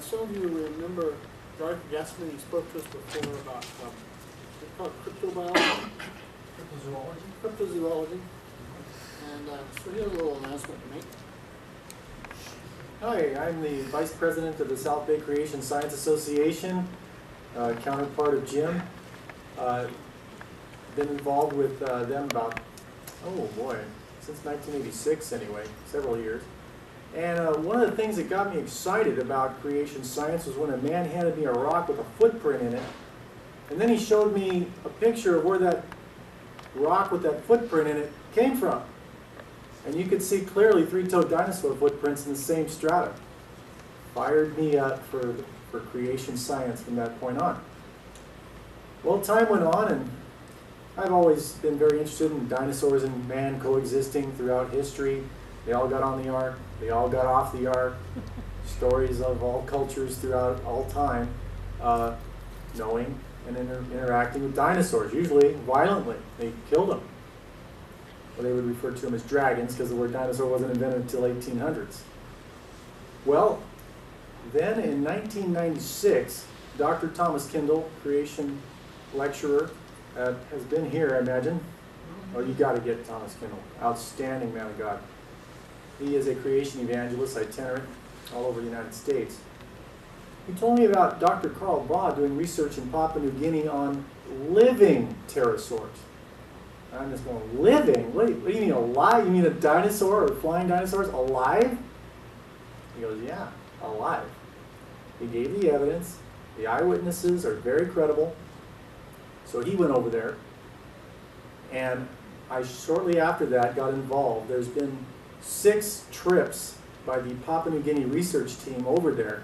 Some of you remember Dr. Gatsby spoke to us before about we call it cryptobiology, cryptozoology. And so here's a little announcement to make. Hi, I'm the Vice President of the South Bay Creation Science Association, counterpart of Jim. Been involved with them about, oh boy, since 1986 anyway, several years. And one of the things that got me excited about creation science was when a man handed me a rock with a footprint in it, and then he showed me a picture of where that rock with that footprint in it came from. And you could see clearly three-toed dinosaur footprints in the same strata. Fired me up for creation science from that point on. Well, time went on, and I've always been very interested in dinosaurs and man coexisting throughout history. They all got on the ark. They all got off the ark. Stories of all cultures throughout all time knowing and interacting with dinosaurs, usually violently. They killed them. Or they would refer to them as dragons because the word dinosaur wasn't invented until 1800s. Well, then in 1996, Dr. Thomas Kindle, creation lecturer, has been here, I imagine. Oh, you got to get Thomas Kindle. Outstanding man of God. He is a creation evangelist, itinerant, all over the United States. He told me about Dr. Carl Baugh doing research in Papua New Guinea on living pterosaurs. I'm just going, living? What do you mean alive? You mean a dinosaur or flying dinosaurs alive? He goes, yeah, alive. He gave the evidence. The eyewitnesses are very credible. So he went over there. And I shortly after that got involved. There's been 6 trips by the Papua New Guinea research team over there.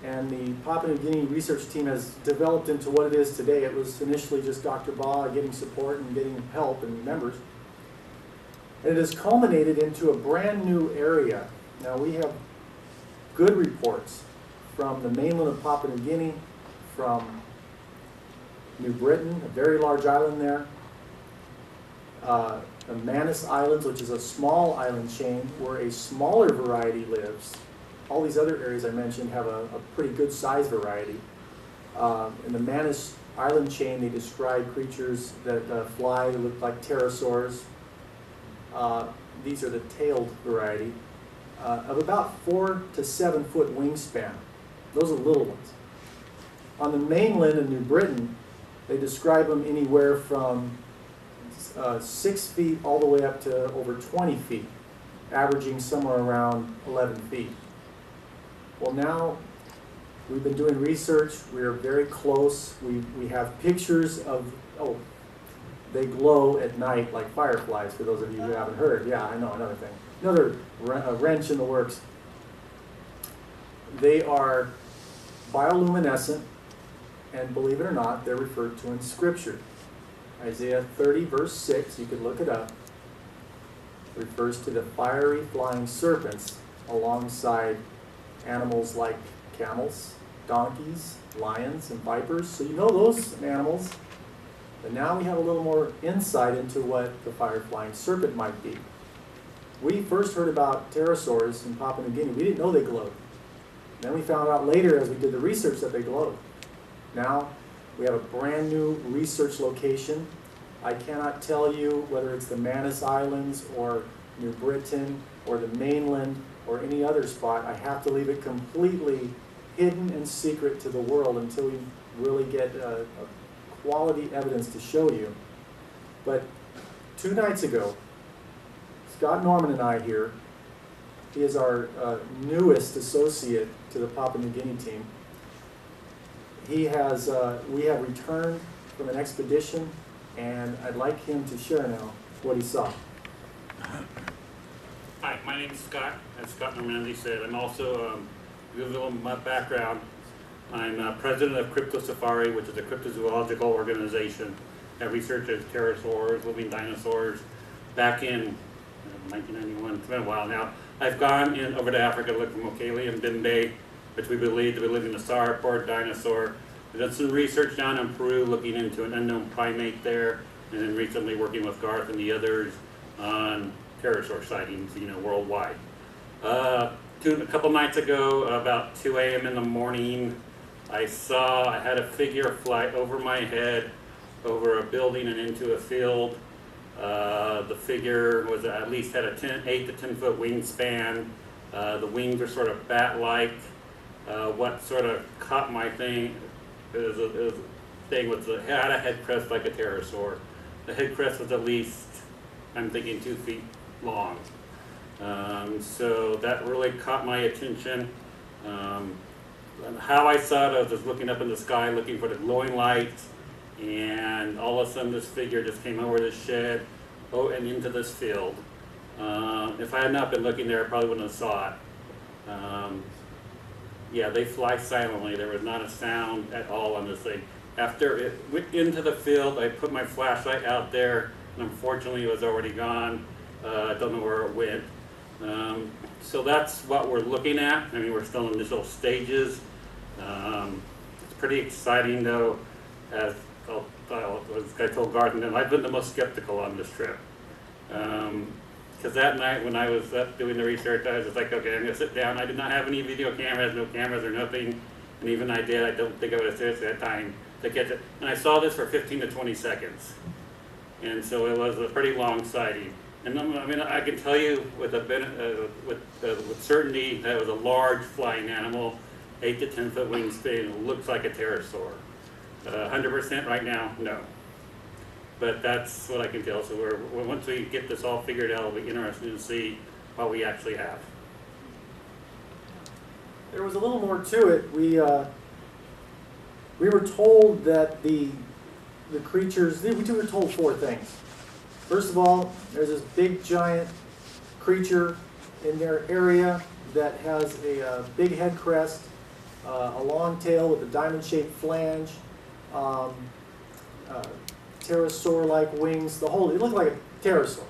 And the Papua New Guinea research team has developed into what it is today. It was initially just Dr. Baugh getting support and getting help and members. And it has culminated into a brand new area. Now we have good reports from the mainland of Papua New Guinea, from New Britain, a very large island there, the Manus Islands, which is a small island chain where a smaller variety lives. All these other areas I mentioned have a pretty good size variety. In the Manus Island chain, they describe creatures that fly, that look like pterosaurs. These are the tailed variety, of about 4 to 7 foot wingspan. Those are little ones. On the mainland in New Britain, they describe them anywhere from 6 feet all the way up to over 20 feet, averaging somewhere around 11 feet. Well, now we've been doing research. We are very close. We have pictures of, oh, they glow at night like fireflies, for those of you who haven't heard. Yeah, I know, another thing. Another wrench in the works. They are bioluminescent, and believe it or not, they're referred to in Scripture. Isaiah 30, verse 6, you could look it up, refers to the fiery flying serpents alongside animals like camels, donkeys, lions, and vipers. So you know those animals. But now we have a little more insight into what the fire-flying serpent might be. We first heard about pterosaurs in Papua New Guinea. We didn't know they glowed. Then we found out later as we did the research that they glowed. Now we have a brand new research location. I cannot tell you whether it's the Manus Islands or New Britain or the mainland or any other spot. I have to leave it completely hidden and secret to the world until we really get a quality evidence to show you. But 2 nights ago, Scott Norman and I here, he is our newest associate to the Papua New Guinea team. We have returned from an expedition, and I'd like him to share now what he saw. Hi, my name is Scott, as Scott Normandy said. I'm also, give a little my background. I'm president of Crypto Safari, which is a cryptozoological organization that researches pterosaurs, living dinosaurs. Back in 1991, it's been a while now. I've gone over to Africa to look for Mokele and Bimbe, which we believe to be living a sauropod dinosaur. We've done some research down in Peru looking into an unknown primate there, and then recently working with Garth and the others on pterosaur sightings, worldwide. a couple nights ago, about 2 a.m. in the morning, I had a figure fly over my head, over a building and into a field. The figure was at least had a 8 to 10 foot wingspan. The wings are sort of bat-like. What sort of caught my thing is a thing with it had a head crest like a pterosaur. The head crest was at least, I'm thinking, 2 feet long. So that really caught my attention. And how I saw it, I was just looking up in the sky, looking for the glowing lights, and all of a sudden this figure just came over this shed, and into this field. If I had not been looking there, I probably wouldn't have saw it. Yeah, they fly silently. There was not a sound at all on this thing. After it went into the field, I put my flashlight out there, and unfortunately it was already gone. I don't know where it went. So that's what we're looking at. I mean, we're still in initial stages. It's pretty exciting, though, as I told Garth, and I've been the most skeptical on this trip. Because that night when I was up doing the research, I was just like, okay, I'm going to sit down. I did not have any video cameras, no cameras or nothing. And even I did, I don't think I would have seriously had time to catch it. And I saw this for 15 to 20 seconds. And so it was a pretty long sighting. And I mean, I can tell you with certainty that it was a large flying animal, 8 to 10 foot wingspan. It looks like a pterosaur. 100% right now, no. But that's what I can tell. So once we get this all figured out, it'll be interesting to see what we actually have. There was a little more to it. We were told that the creatures, we were told 4 things. First of all, there's this big giant creature in their area that has a big head crest, a long tail with a diamond-shaped flange, pterosaur-like wings. The whole, it looked like a pterosaur,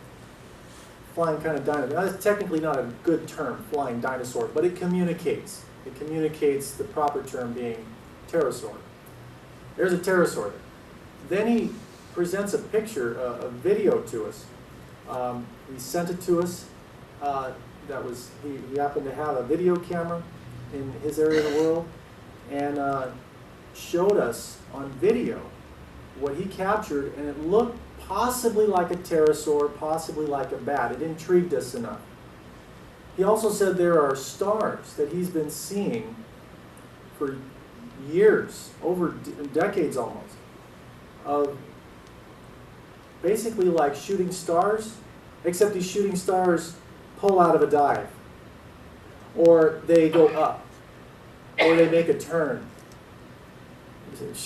flying kind of dinosaur. Now, that's technically not a good term, flying dinosaur, but it communicates. It communicates the proper term being pterosaur. There's a pterosaur there. Then he presents a picture, a video to us. He sent it to us. He happened to have a video camera in his area of the world, and showed us on video what he captured, and it looked possibly like a pterosaur, possibly like a bat. It intrigued us enough. He also said there are stars that he's been seeing for years, over decades almost, of basically like shooting stars, except these shooting stars pull out of a dive, or they go up, or they make a turn.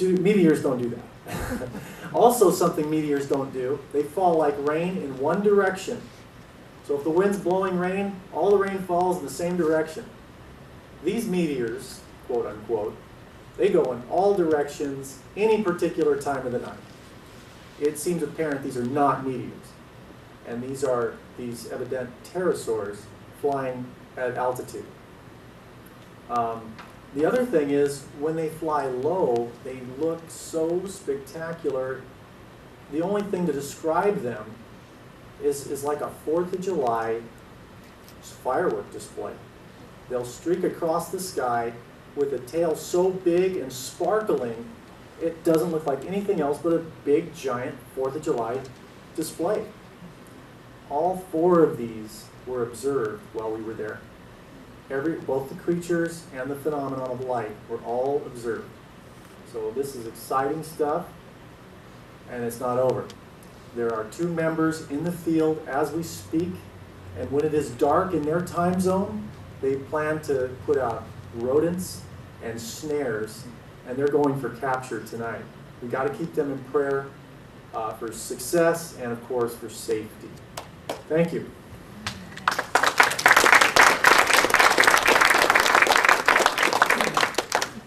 Meteors don't do that. Also, something meteors don't do, they fall like rain in one direction. So if the wind's blowing rain, all the rain falls in the same direction. These meteors, quote unquote, they go in all directions any particular time of the night. It seems apparent these are not meteors. And these are these evident pterosaurs flying at altitude. The other thing is, when they fly low, they look so spectacular. The only thing to describe them is like a 4th of July firework display. They'll streak across the sky with a tail so big and sparkling, it doesn't look like anything else but a big, giant 4th of July display. All 4 of these were observed while we were there. Both the creatures and the phenomenon of light were all observed. So this is exciting stuff, and it's not over. There are 2 members in the field as we speak, and when it is dark in their time zone, they plan to put out rodents and snares, and they're going for capture tonight. We got to keep them in prayer for success and, of course, for safety. Thank you.